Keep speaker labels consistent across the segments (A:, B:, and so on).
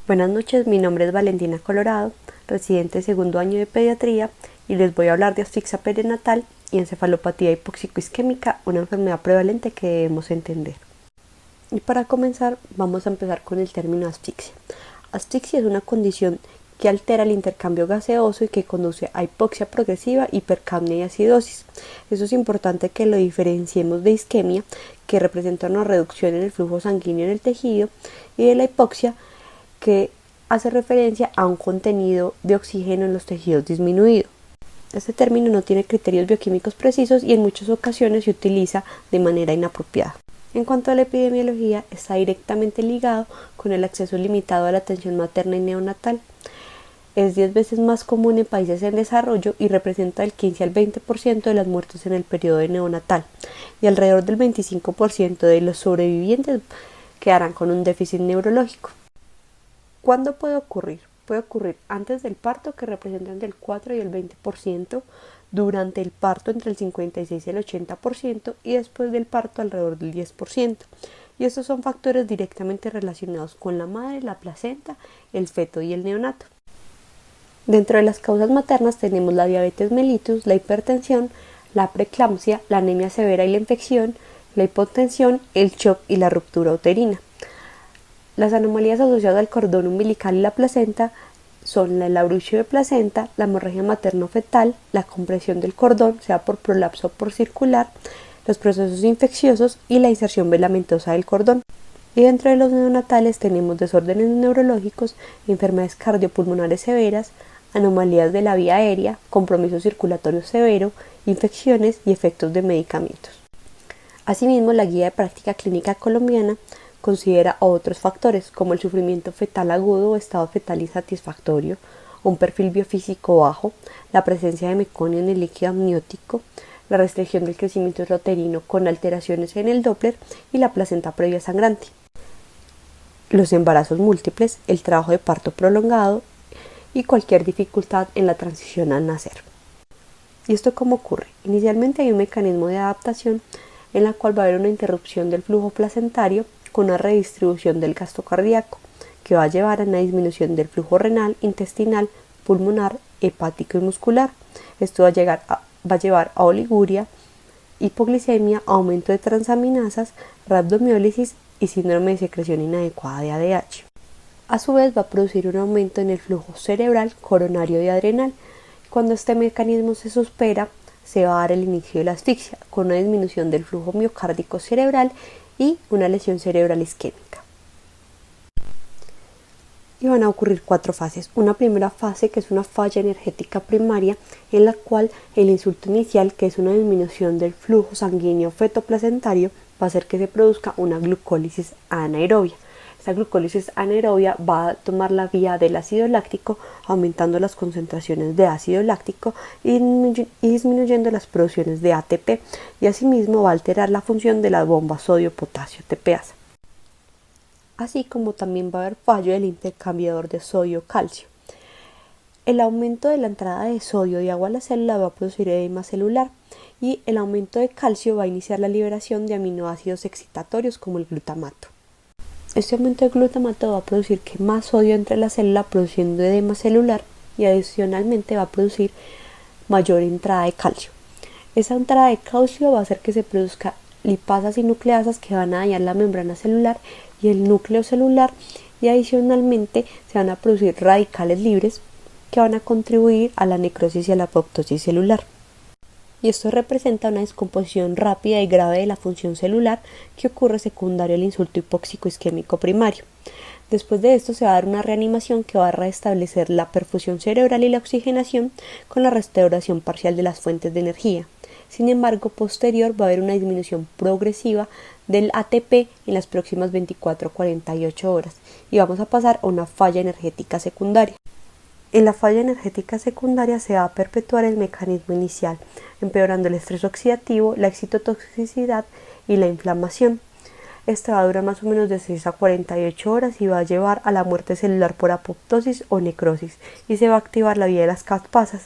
A: Buenas noches, mi nombre es Valentina Colorado, residente de segundo año de pediatría, y les voy a hablar de asfixia perinatal y encefalopatía hipóxico-isquémica, una enfermedad prevalente que debemos entender. Y para comenzar, vamos a empezar con el término asfixia. Asfixia es una condición que altera el intercambio gaseoso y que conduce a hipoxia progresiva, hipercapnia y acidosis. Eso es importante que lo diferenciemos de isquemia, que representa una reducción en el flujo sanguíneo en el tejido, y de la hipoxia, que hace referencia a un contenido de oxígeno en los tejidos disminuido. Este término no tiene criterios bioquímicos precisos y en muchas ocasiones se utiliza de manera inapropiada. En cuanto a la epidemiología, está directamente ligado con el acceso limitado a la atención materna y neonatal. Es 10 veces más común en países en desarrollo y representa el 15 al 20% de las muertes en el periodo neonatal, y alrededor del 25% de los sobrevivientes quedarán con un déficit neurológico. ¿Cuándo puede ocurrir? Puede ocurrir antes del parto, que representa entre el 4 y el 20%, durante el parto entre el 56 y el 80%, y después del parto alrededor del 10%. Y estos son factores directamente relacionados con la madre, la placenta, el feto y el neonato. Dentro de las causas maternas tenemos la diabetes mellitus, la hipertensión, la preeclampsia, la anemia severa y la infección, la hipotensión, el shock y la ruptura uterina. Las anomalías asociadas al cordón umbilical y la placenta son el abrucho de placenta, la hemorragia materno-fetal, la compresión del cordón, sea por prolapso o por circular, los procesos infecciosos y la inserción velamentosa del cordón. Y dentro de los neonatales tenemos desórdenes neurológicos, enfermedades cardiopulmonares severas, anomalías de la vía aérea, compromiso circulatorio severo, infecciones y efectos de medicamentos. Asimismo, la Guía de Práctica Clínica Colombiana considera otros factores como el sufrimiento fetal agudo o estado fetal insatisfactorio, un perfil biofísico bajo, la presencia de meconio en el líquido amniótico, la restricción del crecimiento intrauterino con alteraciones en el Doppler y la placenta previa sangrante, los embarazos múltiples, el trabajo de parto prolongado y cualquier dificultad en la transición al nacer. ¿Y esto cómo ocurre? Inicialmente hay un mecanismo de adaptación en la cual va a haber una interrupción del flujo placentario con una redistribución del gasto cardíaco, que va a llevar a una disminución del flujo renal, intestinal, pulmonar, hepático y muscular. Esto va a llevar a oliguria, hipoglicemia, aumento de transaminasas, rhabdomiólisis y síndrome de secreción inadecuada de ADH. A su vez va a producir un aumento en el flujo cerebral, coronario y adrenal. Cuando este mecanismo se supera, se va a dar el inicio de la asfixia, con una disminución del flujo miocárdico cerebral y una lesión cerebral isquémica. Y van a ocurrir 4 fases. Una primera fase, que es una falla energética primaria, en la cual el insulto inicial, que es una disminución del flujo sanguíneo fetoplacentario, va a hacer que se produzca una glucólisis anaerobia. Esta glucólisis anaerobia va a tomar la vía del ácido láctico, aumentando las concentraciones de ácido láctico y disminuyendo las producciones de ATP, y asimismo va a alterar la función de la bomba sodio-potasio ATPasa. Así como también va a haber fallo del intercambiador de sodio-calcio. El aumento de la entrada de sodio de agua a la célula va a producir edema celular, y el aumento de calcio va a iniciar la liberación de aminoácidos excitatorios como el glutamato. Este aumento de glutamato va a producir que más sodio entre la célula, produciendo edema celular, y adicionalmente va a producir mayor entrada de calcio. Esa entrada de calcio va a hacer que se produzca lipasas y nucleasas que van a dañar la membrana celular y el núcleo celular, y adicionalmente se van a producir radicales libres que van a contribuir a la necrosis y a la apoptosis celular. Y esto representa una descomposición rápida y grave de la función celular que ocurre secundario al insulto hipóxico isquémico primario. Después de esto se va a dar una reanimación que va a restablecer la perfusión cerebral y la oxigenación con la restauración parcial de las fuentes de energía. Sin embargo, posterior va a haber una disminución progresiva del ATP en las próximas 24 a 48 horas, y vamos a pasar a una falla energética secundaria. En la falla energética secundaria se va a perpetuar el mecanismo inicial, empeorando el estrés oxidativo, la excitotoxicidad y la inflamación. Esta va a durar más o menos de 6 a 48 horas y va a llevar a la muerte celular por apoptosis o necrosis, y se va a activar la vía de las caspasas,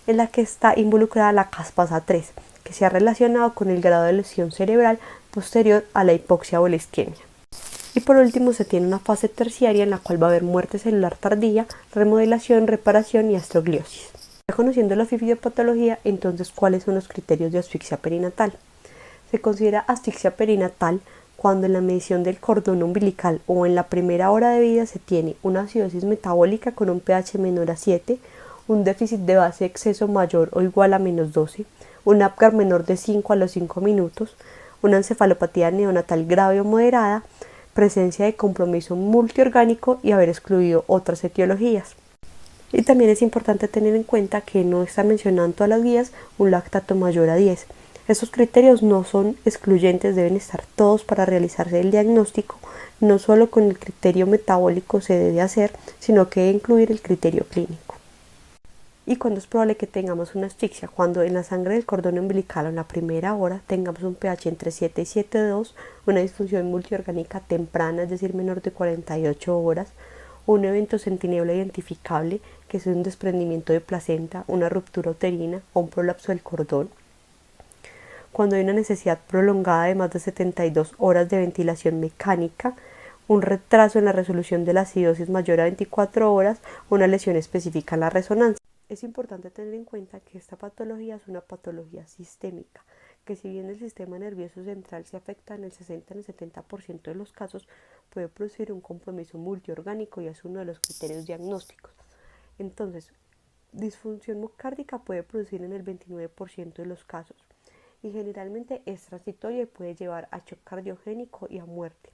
A: en la que está involucrada la caspasa 3, que se ha relacionado con el grado de lesión cerebral posterior a la hipoxia o la isquemia. Y por último se tiene una fase terciaria en la cual va a haber muerte celular tardía, remodelación, reparación y astrogliosis. Ya conociendo la fisiopatología, entonces ¿cuáles son los criterios de asfixia perinatal? Se considera asfixia perinatal cuando en la medición del cordón umbilical o en la primera hora de vida se tiene una acidosis metabólica con un pH menor a 7, un déficit de base de exceso mayor o igual a -12, un Apgar menor de 5 a los 5 minutos, una encefalopatía neonatal grave o moderada, presencia de compromiso multiorgánico y haber excluido otras etiologías. Y también es importante tener en cuenta que no está mencionado en todas las guías un lactato mayor a 10. Estos criterios no son excluyentes, deben estar todos para realizarse el diagnóstico. No solo con el criterio metabólico se debe hacer, sino que debe incluir el criterio clínico. ¿Y cuando es probable que tengamos una asfixia? Cuando en la sangre del cordón umbilical o en la primera hora tengamos un pH entre 7 y 7,2, una disfunción multiorgánica temprana, es decir, menor de 48 horas, un evento centinela identificable, que es un desprendimiento de placenta, una ruptura uterina o un prolapso del cordón. Cuando hay una necesidad prolongada de más de 72 horas de ventilación mecánica, un retraso en la resolución de la acidosis mayor a 24 horas o una lesión específica en la resonancia. Es importante tener en cuenta que esta patología es una patología sistémica, que si bien el sistema nervioso central se afecta en el 60 al 70% de los casos, puede producir un compromiso multiorgánico y es uno de los criterios diagnósticos. Entonces, disfunción miocárdica puede producir en el 29% de los casos y generalmente es transitoria y puede llevar a shock cardiogénico y a muerte.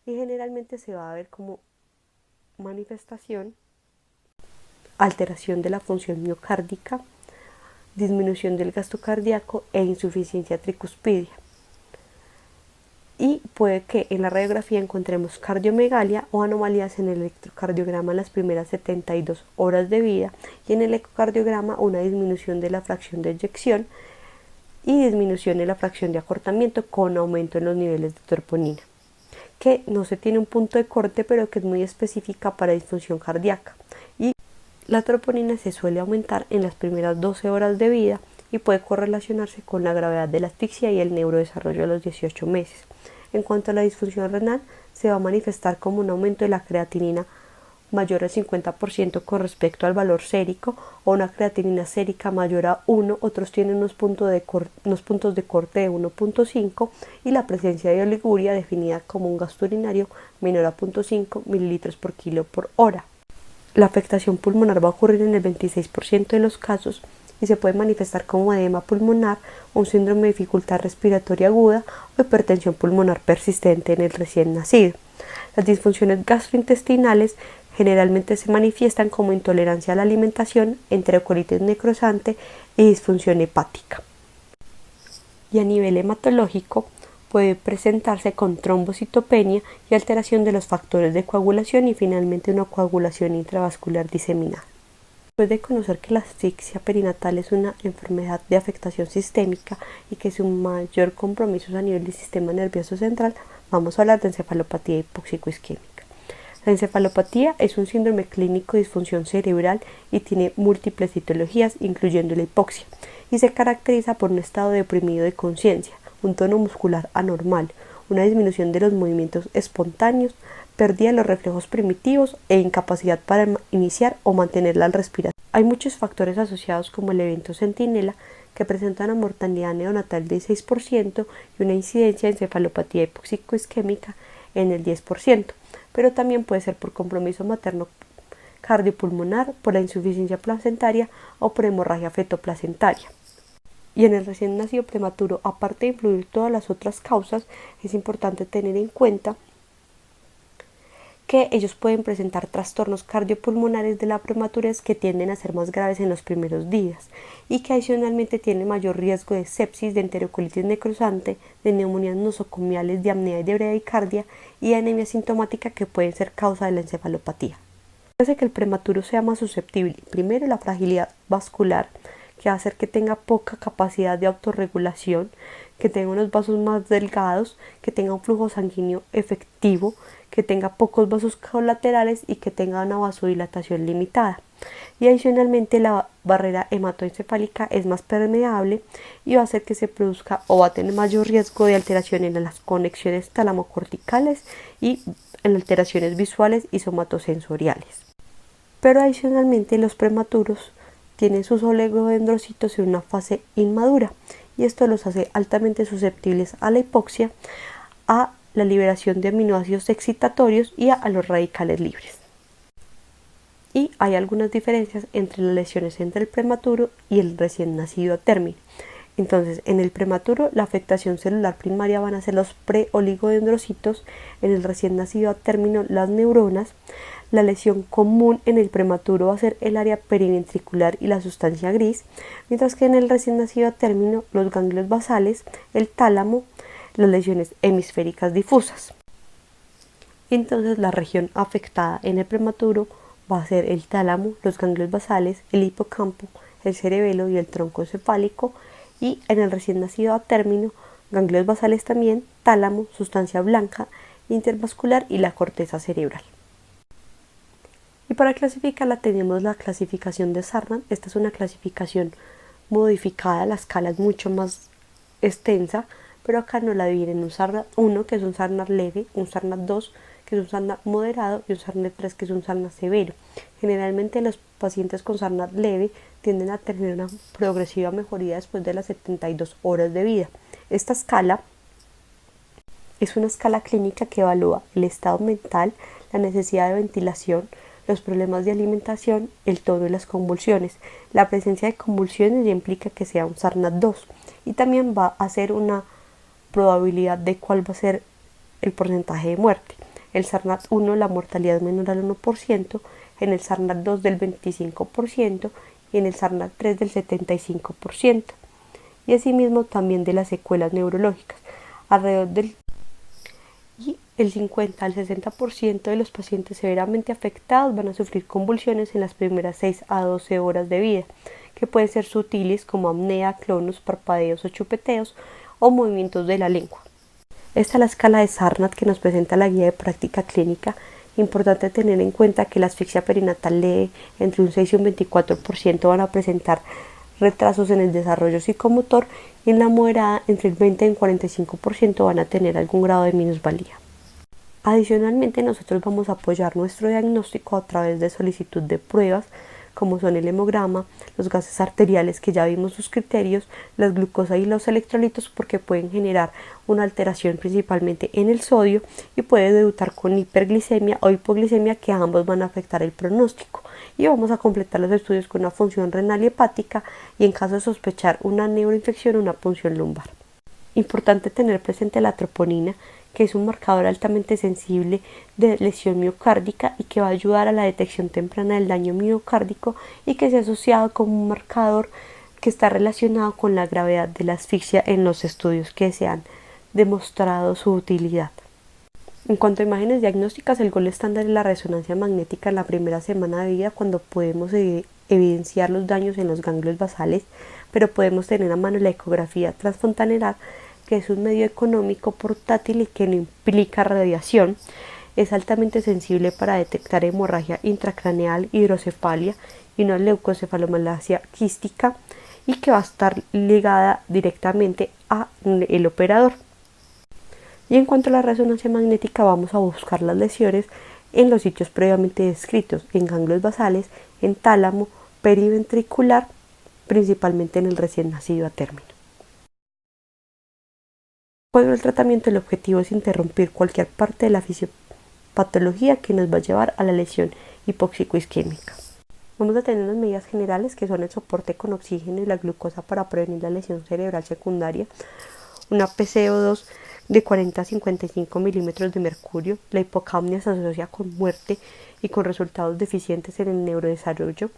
A: Y generalmente se va a ver como manifestación alteración de la función miocárdica, disminución del gasto cardíaco e insuficiencia tricuspidia. Y puede que en la radiografía encontremos cardiomegalia o anomalías en el electrocardiograma en las primeras 72 horas de vida y en el ecocardiograma una disminución de la fracción de eyección y disminución en la fracción de acortamiento con aumento en los niveles de troponina, que no se tiene un punto de corte pero que es muy específica para disfunción cardíaca. Y la troponina se suele aumentar en las primeras 12 horas de vida y puede correlacionarse con la gravedad de la asfixia y el neurodesarrollo a los 18 meses. En cuanto a la disfunción renal, se va a manifestar como un aumento de la creatinina mayor al 50% con respecto al valor sérico o una creatinina sérica mayor a 1, otros tienen unos puntos de corte de 1.5 y la presencia de oliguria definida como un gasto urinario menor a 0.5 ml por kilo por hora. La afectación pulmonar va a ocurrir en el 26% de los casos y se puede manifestar como edema pulmonar, un síndrome de dificultad respiratoria aguda o hipertensión pulmonar persistente en el recién nacido. Las disfunciones gastrointestinales generalmente se manifiestan como intolerancia a la alimentación, enterocolitis necrosante y disfunción hepática. Y a nivel hematológico puede presentarse con trombocitopenia y alteración de los factores de coagulación y finalmente una coagulación intravascular diseminada. Después de conocer que la asfixia perinatal es una enfermedad de afectación sistémica y que su mayor compromiso es a nivel del sistema nervioso central, vamos a hablar de encefalopatía hipóxico-isquémica. La encefalopatía es un síndrome clínico de disfunción cerebral y tiene múltiples etiologías, incluyendo la hipoxia, y se caracteriza por un estado deprimido de conciencia, un tono muscular anormal, una disminución de los movimientos espontáneos, pérdida de los reflejos primitivos e incapacidad para iniciar o mantener la respiración. Hay muchos factores asociados como el evento centinela que presentan una mortalidad neonatal del 6% y una incidencia de encefalopatía hipóxico-isquémica en el 10%, pero también puede ser por compromiso materno cardiopulmonar, por la insuficiencia placentaria o por hemorragia fetoplacentaria. Y en el recién nacido prematuro, aparte de influir todas las otras causas, es importante tener en cuenta que ellos pueden presentar trastornos cardiopulmonares de la prematurez que tienden a ser más graves en los primeros días y que adicionalmente tienen mayor riesgo de sepsis, de enterocolitis necrosante, de neumonías nosocomiales, de apnea y de bradicardia y de anemia sintomática que pueden ser causa de la encefalopatía. Hace que el prematuro sea más susceptible, primero la fragilidad vascular, que va a hacer que tenga poca capacidad de autorregulación, que tenga unos vasos más delgados, que tenga un flujo sanguíneo efectivo, que tenga pocos vasos colaterales y que tenga una vasodilatación limitada. Y adicionalmente la barrera hematoencefálica es más permeable y va a hacer que se produzca o va a tener mayor riesgo de alteración en las conexiones talamocorticales y en alteraciones visuales y somatosensoriales. Pero adicionalmente los prematuros tienen sus oligodendrocitos en una fase inmadura y esto los hace altamente susceptibles a la hipoxia, a la liberación de aminoácidos excitatorios y a los radicales libres. Y hay algunas diferencias entre las lesiones entre el prematuro y el recién nacido a término. Entonces, en el prematuro la afectación celular primaria van a ser los preoligodendrocitos, en el recién nacido a término las neuronas. La lesión común en el prematuro va a ser el área periventricular y la sustancia gris, mientras que en el recién nacido a término los ganglios basales, el tálamo, las lesiones hemisféricas difusas. Entonces la región afectada en el prematuro va a ser el tálamo, los ganglios basales, el hipocampo, el cerebelo y el tronco encefálico, y en el recién nacido a término, ganglios basales también, tálamo, sustancia blanca, intervascular y la corteza cerebral. Y para clasificarla tenemos la clasificación de Sarnat. Esta es una clasificación modificada, la escala es mucho más extensa, pero acá nos la dividen en un Sarnat 1, que es un Sarnat leve, un Sarnat 2, que es un Sarnat moderado, y un Sarnat 3, que es un Sarnat severo. Generalmente los pacientes con Sarnat leve tienden a tener una progresiva mejoría después de las 72 horas de vida. Esta escala es una escala clínica que evalúa el estado mental, la necesidad de ventilación, los problemas de alimentación, el tono y las convulsiones. La presencia de convulsiones ya implica que sea un Sarnat 2 y también va a hacer una probabilidad de cuál va a ser el porcentaje de muerte. El Sarnat 1 la mortalidad es menor al 1%, en el Sarnat 2 del 25% y en el Sarnat 3 del 75%. Y asimismo también de las secuelas neurológicas. Alrededor del el 50 al 60% de los pacientes severamente afectados van a sufrir convulsiones en las primeras 6 a 12 horas de vida, que pueden ser sutiles como apnea, clonos, parpadeos o chupeteos o movimientos de la lengua. Esta es la escala de Sarnat que nos presenta la guía de práctica clínica. Importante tener en cuenta que la asfixia perinatal leve, entre un 6 y un 24% van a presentar retrasos en el desarrollo psicomotor, y en la moderada entre el 20 y el 45% van a tener algún grado de minusvalía. Adicionalmente, nosotros vamos a apoyar nuestro diagnóstico a través de solicitud de pruebas, como son el hemograma, los gases arteriales, que ya vimos sus criterios, la glucosa y los electrolitos, porque pueden generar una alteración principalmente en el sodio y puede debutar con hiperglicemia o hipoglicemia, que ambos van a afectar el pronóstico. Y vamos a completar los estudios con una función renal y hepática y, en caso de sospechar una neuroinfección, una punción lumbar. Importante tener presente la troponina, que es un marcador altamente sensible de lesión miocárdica y que va a ayudar a la detección temprana del daño miocárdico, y que se ha asociado como un marcador que está relacionado con la gravedad de la asfixia en los estudios que se han demostrado su utilidad. En cuanto a imágenes diagnósticas, el gol estándar es la resonancia magnética en la primera semana de vida, cuando podemos evidenciar los daños en los ganglios basales, pero podemos tener a mano la ecografía transfontaneral, que es un medio económico portátil y que no implica radiación. Es altamente sensible para detectar hemorragia intracraneal, hidrocefalia y una leucoencefalomalacia quística, y que va a estar ligada directamente al operador. Y en cuanto a la resonancia magnética, vamos a buscar las lesiones en los sitios previamente descritos, en ganglios basales, en tálamo, periventricular, principalmente en el recién nacido a término. Con el tratamiento, el objetivo es interrumpir cualquier parte de la fisiopatología que nos va a llevar a la lesión hipóxico-isquémica. Vamos a tener unas medidas generales, que son el soporte con oxígeno y la glucosa para prevenir la lesión cerebral secundaria, una PCO2 de 40 a 55 milímetros de mercurio. La hipocapnia se asocia con muerte y con resultados deficientes en el neurodesarrollo.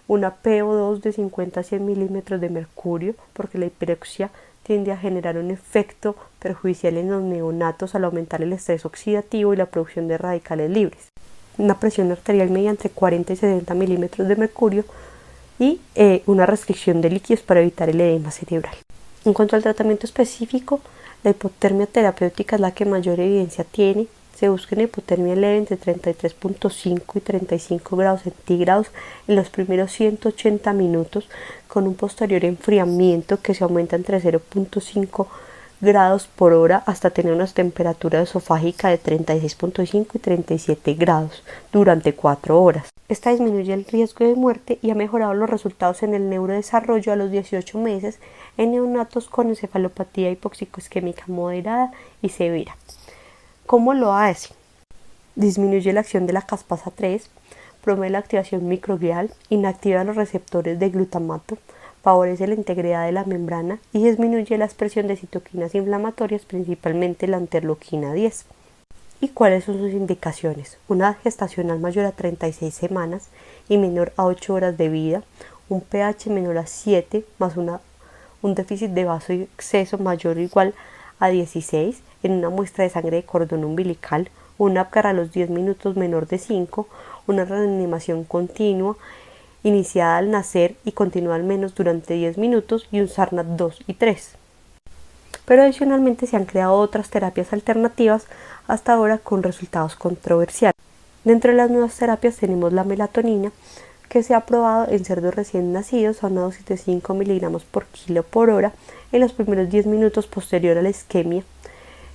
A: Una PO2 de 50 a 100 milímetros de mercurio, porque la hiperoxia tiende a generar un efecto perjudicial en los neonatos al aumentar el estrés oxidativo y la producción de radicales libres. Una presión arterial media entre 40 y 60 milímetros de mercurio y una restricción de líquidos para evitar el edema cerebral. En cuanto al tratamiento específico, la hipotermia terapéutica es la que mayor evidencia tiene. Se busca una hipotermia leve entre 33.5 y 35 grados centígrados en los primeros 180 minutos, con un posterior enfriamiento que se aumenta entre 0.5 grados por hora hasta tener una temperatura esofágica de 36,5 y 37 grados durante 4 horas. Esta disminuye el riesgo de muerte y ha mejorado los resultados en el neurodesarrollo a los 18 meses en neonatos con encefalopatía hipoxicoisquémica moderada y severa. ¿Cómo lo hace? Disminuye la acción de la caspasa 3, promueve la activación microglial, inactiva los receptores de glutamato, favorece la integridad de la membrana y disminuye la expresión de citoquinas inflamatorias, principalmente la interleuquina 10. ¿Y cuáles son sus indicaciones? Una edad gestacional mayor a 36 semanas y menor a 8 horas de vida, un pH menor a 7 más un déficit de vasoexceso mayor o igual a 16 en una muestra de sangre de cordón umbilical, un Apgar a los 10 minutos menor de 5, una reanimación continua iniciada al nacer y continua al menos durante 10 minutos y un SARNAT 2 y 3. Pero adicionalmente se han creado otras terapias alternativas hasta ahora con resultados controversiales. Dentro de las nuevas terapias tenemos la melatonina, que se ha probado en cerdos recién nacidos a una dosis de 5 miligramos por kilo por hora en los primeros 10 minutos posterior a la isquemia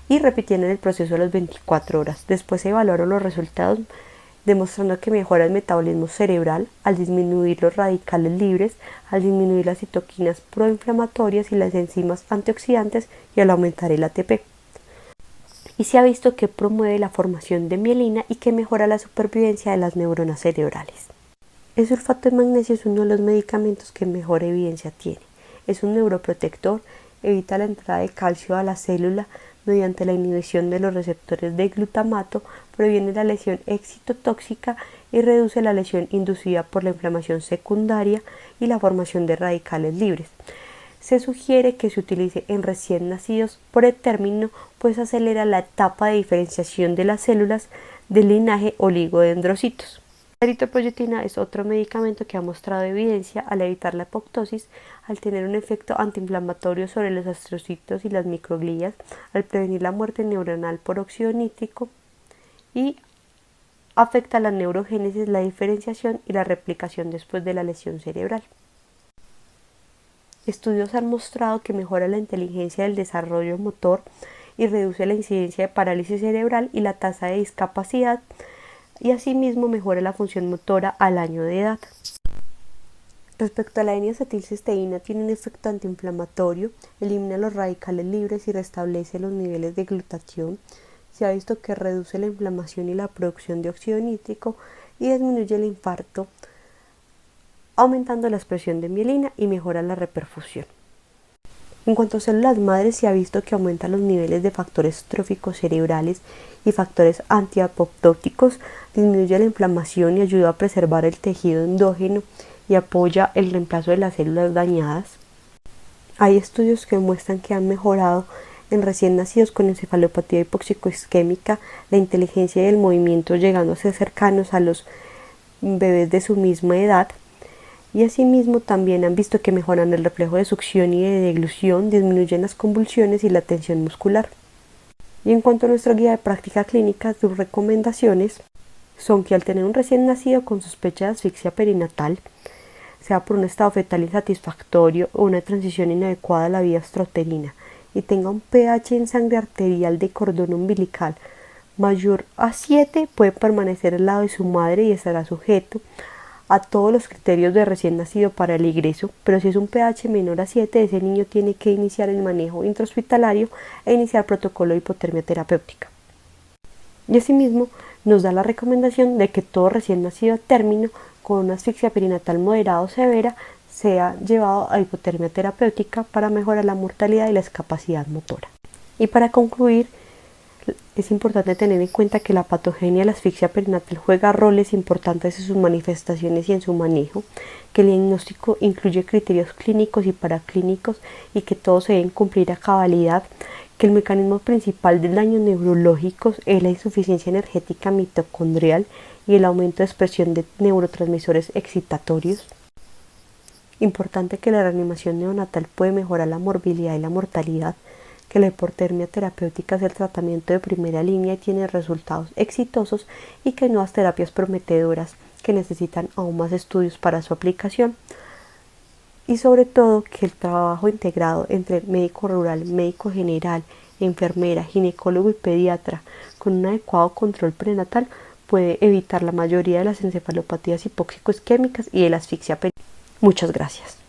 A: y repitiendo en el proceso a las 24 horas. Después se evaluaron los resultados demostrando que mejora el metabolismo cerebral al disminuir los radicales libres, al disminuir las citoquinas proinflamatorias y las enzimas antioxidantes y al aumentar el ATP. Y se ha visto que promueve la formación de mielina y que mejora la supervivencia de las neuronas cerebrales. El sulfato de magnesio es uno de los medicamentos que mejor evidencia tiene. Es un neuroprotector, evita la entrada de calcio a la célula mediante la inhibición de los receptores de glutamato, previene la lesión excitotóxica y reduce la lesión inducida por la inflamación secundaria y la formación de radicales libres. Se sugiere que se utilice en recién nacidos por el término, pues acelera la etapa de diferenciación de las células del linaje oligodendrocitos. La eritropoyetina es otro medicamento que ha mostrado evidencia al evitar la apoptosis, al tener un efecto antiinflamatorio sobre los astrocitos y las microglías, al prevenir la muerte neuronal por óxido nítrico y afecta la neurogénesis, la diferenciación y la replicación después de la lesión cerebral. Estudios han mostrado que mejora la inteligencia del desarrollo motor y reduce la incidencia de parálisis cerebral y la tasa de discapacidad, y asimismo mejora la función motora al año de edad. Respecto a la N-acetilcisteína, tiene un efecto antiinflamatorio, elimina los radicales libres y restablece los niveles de glutatión. Se ha visto que reduce la inflamación y la producción de óxido nítrico y disminuye el infarto, aumentando la expresión de mielina y mejora la reperfusión. En cuanto a células madres, se ha visto que aumenta los niveles de factores tróficos cerebrales y factores antiapoptóticos, disminuye la inflamación y ayuda a preservar el tejido endógeno y apoya el reemplazo de las células dañadas. Hay estudios que muestran que han mejorado en recién nacidos con encefalopatía hipoxicoisquémica la inteligencia y el movimiento, llegando a ser cercanos a los bebés de su misma edad. Y asimismo también han visto que mejoran el reflejo de succión y de deglución, disminuyen las convulsiones y la tensión muscular. Y en cuanto a nuestra guía de práctica clínica, sus recomendaciones son que al tener un recién nacido con sospecha de asfixia perinatal, sea por un estado fetal insatisfactorio o una transición inadecuada a la vía extrauterina, y tenga un pH en sangre arterial de cordón umbilical mayor a 7, puede permanecer al lado de su madre y estará sujeto a todos los criterios de recién nacido para el ingreso, pero si es un pH menor a 7, ese niño tiene que iniciar el manejo intrahospitalario e iniciar protocolo de hipotermia terapéutica. Y asimismo nos da la recomendación de que todo recién nacido a término con una asfixia perinatal moderada o severa sea llevado a hipotermia terapéutica para mejorar la mortalidad y la discapacidad motora. Y para concluir, es importante tener en cuenta que la patogenia de la asfixia perinatal juega roles importantes en sus manifestaciones y en su manejo, que el diagnóstico incluye criterios clínicos y paraclínicos y que todos se deben cumplir a cabalidad, que el mecanismo principal del daño neurológico es la insuficiencia energética mitocondrial y el aumento de expresión de neurotransmisores excitatorios. Importante que la reanimación neonatal puede mejorar la morbilidad y la mortalidad, que la hipotermia terapéutica es el tratamiento de primera línea y tiene resultados exitosos, y que hay nuevas terapias prometedoras que necesitan aún más estudios para su aplicación. y sobre todo que el trabajo integrado entre médico rural, médico general, enfermera, ginecólogo y pediatra con un adecuado control prenatal puede evitar la mayoría de las encefalopatías hipóxico-isquémicas y de la asfixia perinatal. Muchas gracias.